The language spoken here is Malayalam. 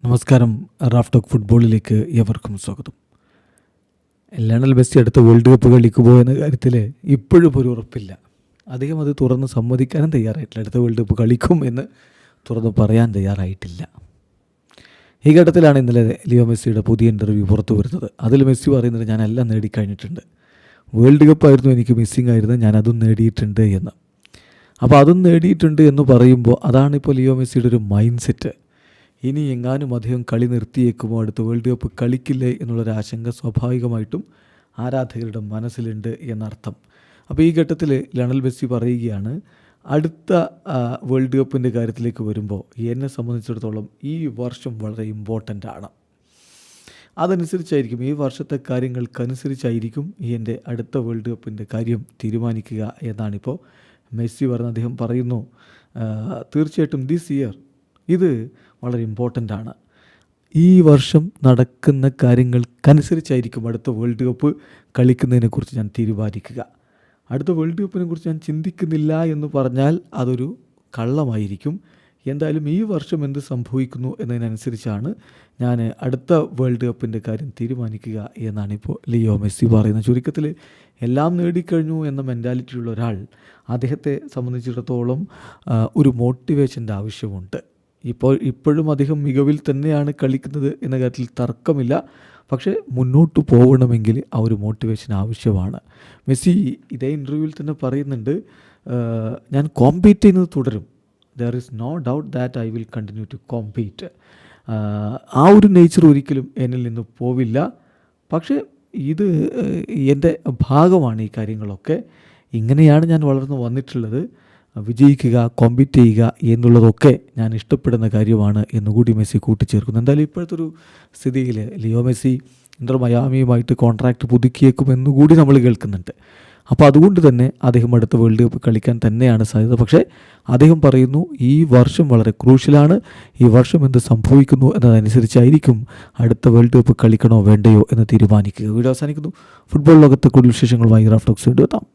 നമസ്കാരം. റാഫ് ടോക്ക് ഫുട്ബോളിലേക്ക് ഏവർക്കും സ്വാഗതം. ലയണൽ മെസ്സി അടുത്ത വേൾഡ് കപ്പ് കളിക്കുമോ എന്ന കാര്യത്തിൽ ഇപ്പോഴും ഒരു ഉറപ്പില്ല. അദ്ദേഹം അത് തുറന്ന് സമ്മതിക്കാനും തയ്യാറായിട്ടില്ല. അടുത്ത വേൾഡ് കപ്പ് കളിക്കും എന്ന് തുറന്ന് പറയാൻ തയ്യാറായിട്ടില്ല. ഈ ഘട്ടത്തിലാണ് ഇന്നലെ ലിയോ മെസ്സിയുടെ പുതിയ ഇൻ്റർവ്യൂ പുറത്തു വരുന്നത്. അതിൽ മെസ്സി പറയുന്നത് ഞാനെല്ലാം നേടിക്കഴിഞ്ഞിട്ടുണ്ട്, വേൾഡ് കപ്പായിരുന്നു എനിക്ക് മിസ്സിംഗ് ആയിരുന്നത്, ഞാനതും നേടിയിട്ടുണ്ട് എന്ന്. അപ്പോൾ അതും നേടിയിട്ടുണ്ട് എന്ന് പറയുമ്പോൾ അതാണിപ്പോൾ ലിയോ മെസ്സിയുടെ ഒരു മൈൻഡ് സെറ്റ്. ഇനി എങ്ങാനും അദ്ദേഹം കളി നിർത്തിയേക്കുമോ, അടുത്ത വേൾഡ് കപ്പ് കളിക്കില്ലേ എന്നുള്ളൊരു ആശങ്ക സ്വാഭാവികമായിട്ടും ആരാധകരുടെ മനസ്സിലുണ്ട് എന്നർത്ഥം. അപ്പോൾ ഈ ഘട്ടത്തിൽ ലയണൽ മെസ്സി പറയുകയാണ്, അടുത്ത വേൾഡ് കപ്പിൻ്റെ കാര്യത്തിലേക്ക് വരുമ്പോൾ എന്നെ സംബന്ധിച്ചിടത്തോളം ഈ വർഷം വളരെ ഇമ്പോർട്ടൻ്റ് ആണ്. അതനുസരിച്ചായിരിക്കും, ഈ വർഷത്തെ കാര്യങ്ങൾക്കനുസരിച്ചായിരിക്കും എൻ്റെ അടുത്ത വേൾഡ് കപ്പിൻ്റെ കാര്യം തീരുമാനിക്കുക എന്നാണിപ്പോൾ മെസ്സി പറഞ്ഞ് അദ്ദേഹം പറയുന്നു. തീർച്ചയായിട്ടും ദിസ് ഇയർ ഇത് വളരെ ഇമ്പോർട്ടൻ്റ് ആണ്. ഈ വർഷം നടക്കുന്ന കാര്യങ്ങൾക്കനുസരിച്ചായിരിക്കും അടുത്ത വേൾഡ് കപ്പ് കളിക്കുന്നതിനെക്കുറിച്ച് ഞാൻ തീരുമാനിക്കുക. അടുത്ത വേൾഡ് കപ്പിനെ കുറിച്ച് ഞാൻ ചിന്തിക്കുന്നില്ല എന്ന് പറഞ്ഞാൽ അതൊരു കള്ളമായിരിക്കും. എന്തായാലും ഈ വർഷം എന്ത് സംഭവിക്കുന്നു എന്നതിനനുസരിച്ചാണ് ഞാൻ അടുത്ത വേൾഡ് കപ്പിൻ്റെ കാര്യം തീരുമാനിക്കുക എന്നാണ് ഇപ്പോൾ ലിയോ മെസ്സി പറയുന്നത്. ചുരുക്കത്തിൽ എല്ലാം നേടിക്കഴിഞ്ഞു എന്ന മെൻറ്റാലിറ്റിയുള്ള ഒരാൾ, അദ്ദേഹത്തെ സംബന്ധിച്ചിടത്തോളം ഒരു മോട്ടിവേഷൻ്റെ ആവശ്യമുണ്ട്. ഇപ്പോഴും അദ്ദേഹം മികവിൽ തന്നെയാണ് കളിക്കുന്നത് എന്ന കാര്യത്തിൽ തർക്കമില്ല. പക്ഷേ മുന്നോട്ട് പോകണമെങ്കിൽ ആ ഒരു മോട്ടിവേഷൻ ആവശ്യമാണ്. മെസ്സി ഇതേ ഇൻ്റർവ്യൂവിൽ തന്നെ പറയുന്നുണ്ട്, ഞാൻ കോമ്പീറ്റ് ചെയ്യുന്നത് തുടരും. There is no doubt that I will continue to compete. ആ ഒരു നേച്ചർ ഒരിക്കലും എന്നിൽ നിന്ന് പോവില്ല. പക്ഷേ ഇത് എൻ്റെ ഭാഗമാണ്. ഈ കാര്യങ്ങളൊക്കെ ഇങ്ങനെയാണ് ഞാൻ വളർന്നു വന്നിട്ടുള്ളത്. വിജയിക്കുക, കോമ്പീറ്റ് ചെയ്യുക എന്നുള്ളതൊക്കെ ഞാൻ ഇഷ്ടപ്പെടുന്ന കാര്യമാണ് എന്നുകൂടി മെസ്സി കൂട്ടിച്ചേർക്കുന്നു. എന്തായാലും ഇപ്പോഴത്തെ ഒരു സ്ഥിതിയിൽ ലിയോ മെസ്സി ഇന്റർ മയാമിയുമായിട്ട് കോൺട്രാക്റ്റ് പുതുക്കിയേക്കുമെന്നുകൂടി നമ്മൾ കേൾക്കുന്നുണ്ട്. അപ്പോൾ അതുകൊണ്ട് തന്നെ അദ്ദേഹം അടുത്ത വേൾഡ് കപ്പ് കളിക്കാൻ തന്നെയാണ് സാധ്യത. പക്ഷേ അദ്ദേഹം പറയുന്നു, ഈ വർഷം വളരെ ക്രൂഷ്യലാണ്, ഈ വർഷം എന്ത് സംഭവിക്കുന്നു എന്നതനുസരിച്ചായിരിക്കും അടുത്ത വേൾഡ് കപ്പ് കളിക്കണോ വേണ്ടയോ എന്ന് തീരുമാനിക്കുക. വീഡിയോ അവസാനിക്കുന്നു. ഫുട്ബോൾ ലോകത്തെ കൂടുതൽ വിശേഷങ്ങളുമായി റാഫ് ടോക്സ് വീണ്ടും എത്താം.